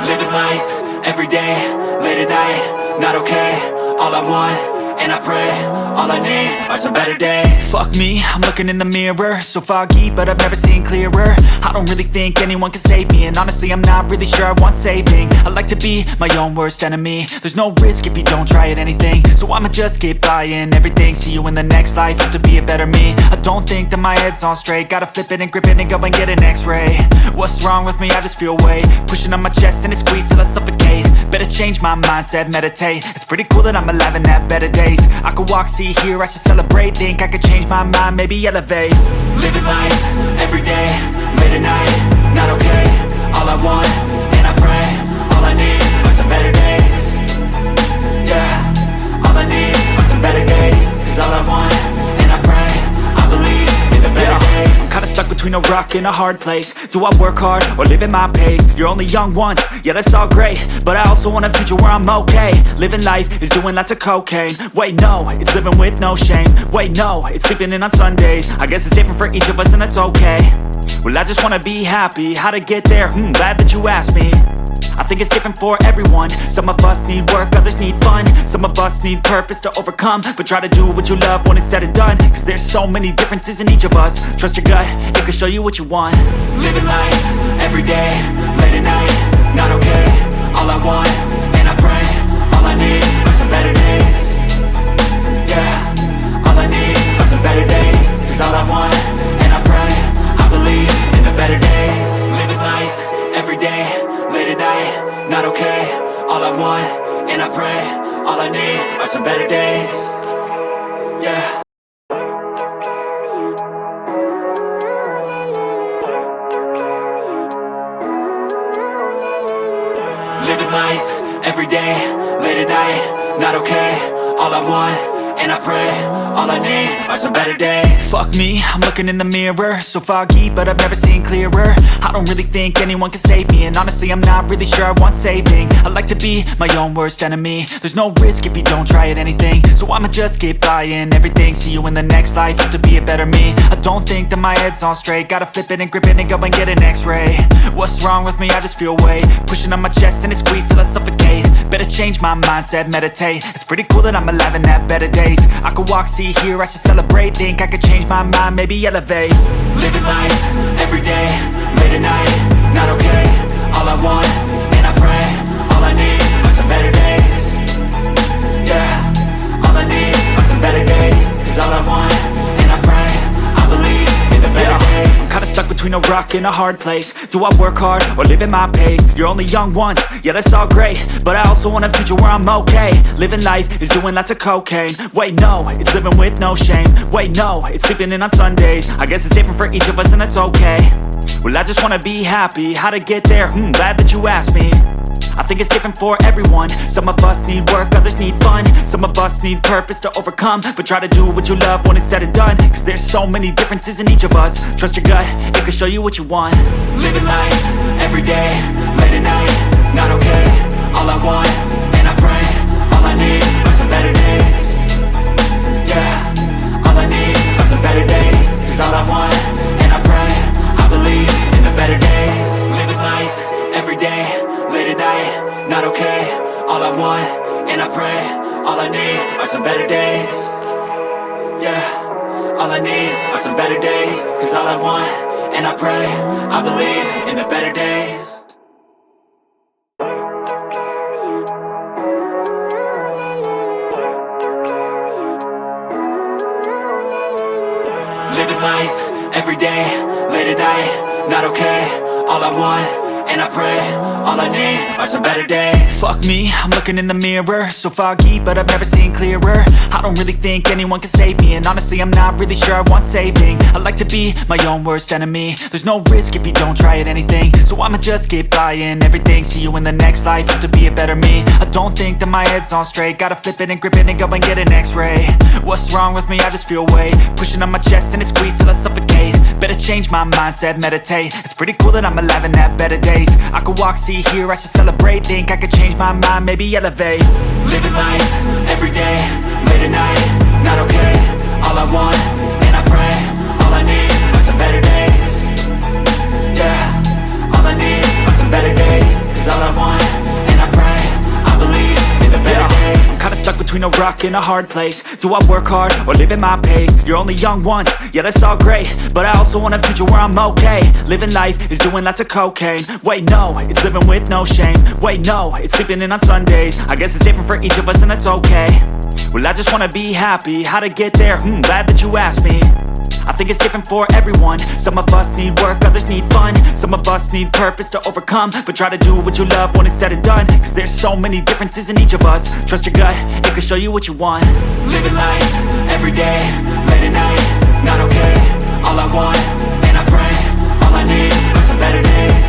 Living life, everyday, late at night, not okay. All I want, and I pray, all I need are some better days. Fuck me, I'm looking in the mirror, so foggy, but I've never seen clearer. I don't really think anyone can save me, and honestly I'm not really sure I want saving. I like to be my own worst enemy. There's no risk if you don't try at anything, so I'ma just keep buying everything. See you in the next life, have to be a better me. I don't think that my head's on straight, gotta flip it and grip it and go and get an x-ray. What's wrong with me? I just feel weight pushing on my chest and it squeezes till I suffocate. Better change my mindset, meditate. It's pretty cool that I'm alive and have better days. I could walk, see, hear, I should celebrate. Think I could change my mind, maybe elevate. Living life, everyday, late at night, not okay. All I want, and I pray, all I need are some better days. Yeah, all I need are some better days. Cause all I want, and I pray, I believe in the better days. I'm kinda stuck between a rock and a hard place. Do I work hard or live at my pace? You're only young once, yeah that's all great, but I also want a future where I'm okay. Living life is doing lots of cocaine. Wait no, it's living with no shame. Wait no, it's sleeping in on Sundays. I guess it's different for each of us and that's okay. Well I just wanna be happy, how to get there? Glad that you asked me. I think it's different for everyone. Some of us need work, others need fun. Some of us need purpose to overcome. But try to do what you love when it's said and done. Cause there's so many differences in each of us. Trust your gut, it can show you what you want. Living life, everyday, late at night, not okay. All I want, and I pray, all I need are some better days. Yeah, all I need are some better days. Cause all I want, and I pray, I believe in the better days. Living life, everyday, late at night, not okay. All I want, and I pray, all I need are some better days. Yeah. Living life, everyday, late at night, not okay. All I want, and I pray, all I need are some better days. Fuck me, I'm looking in the mirror, so foggy, but I've never seen clearer. I don't really think anyone can save me, and honestly I'm not really sure I want saving. I like to be my own worst enemy. There's no risk if you don't try at anything, so I'ma just keep buying everything. See you in the next life, have to be a better me. I don't think that my head's on straight, gotta flip it and grip it and go and get an x-ray. What's wrong with me? I just feel weight pushing on my chest and it squeezes till I suffocate. Better change my mindset, meditate. It's pretty cool that I'm alive and have better days. I could walk, see, hear, I should celebrate. Think I could change my mind, maybe elevate. Living life, everyday, late at night, not okay. All I want, and I pray, all I need are some better days. Yeah, all I need are some better days. Cause all I want, and I pray, I believe in the better days. I'm kinda stuck between a rock and a hard place. Do I work hard or live at my pace? You're only young once, yeah that's all great, but I also want a future where I'm okay. Living life is doing lots of cocaine. Wait no, it's living with no shame. Wait no, it's sleeping in on Sundays. I guess it's different for each of us and that's okay. Well I just wanna be happy, how to get there? Glad that you asked me. I think it's different for everyone. Some of us need work, others need fun. Some of us need purpose to overcome. But try to do what you love when it's said and done. Cause there's so many differences in each of us. Trust your gut, it can show you what you want. Living life, everyday, late at night, not okay. All I want, and I pray, all I need are some better days. Yeah, all I need are some better days. Cause all I want, and I pray, I believe in the better days. Living life, everyday, late at night, not okay. All I want, and I pray, all I need are some better days. Yeah, all I need are some better days. Cause all I want, and I pray, I believe in the better days. Living life, everyday, late at night, not okay. All I want, and I pray, all I need are some better days. Fuck me, I'm looking in the mirror, so foggy, but I've never seen clearer. I don't really think anyone can save me, and honestly I'm not really sure I want saving. I like to be my own worst enemy. There's no risk if you don't try at anything, so I'ma just keep buying everything. See you in the next life, have to be a better me. I don't think that my head's on straight, gotta flip it and grip it and go and get an x-ray. What's wrong with me? I just feel weight pushing on my chest and it squeezes till I suffocate. Better change my mindset, meditate. It's pretty cool that I'm alive and have better days. I could walk, see, hear, I should celebrate. Think I could change my mind, maybe elevate. Living life, everyday, late at night, not okay. All I want, and I pray, all I need are some better days. Yeah, all I need are some better days. Cause all I want, between a rock and a hard place. Do I work hard or live at my pace? You're only young once, yeah that's all great, but I also want a future where I'm okay. Living life is doing lots of cocaine. Wait no, it's living with no shame. Wait no, it's sleeping in on Sundays. I guess it's different for each of us and that's okay. Well I just wanna be happy, how to get there? Glad that you asked me. I think it's different for everyone. Some of us need work, others need fun. Some of us need purpose to overcome. But try to do what you love when it's said and done, cause there's so many differences in each of us. Trust your gut, it can show you what you want. Living life, everyday, late at night, not okay. All I want, and I pray, all I need are some better days.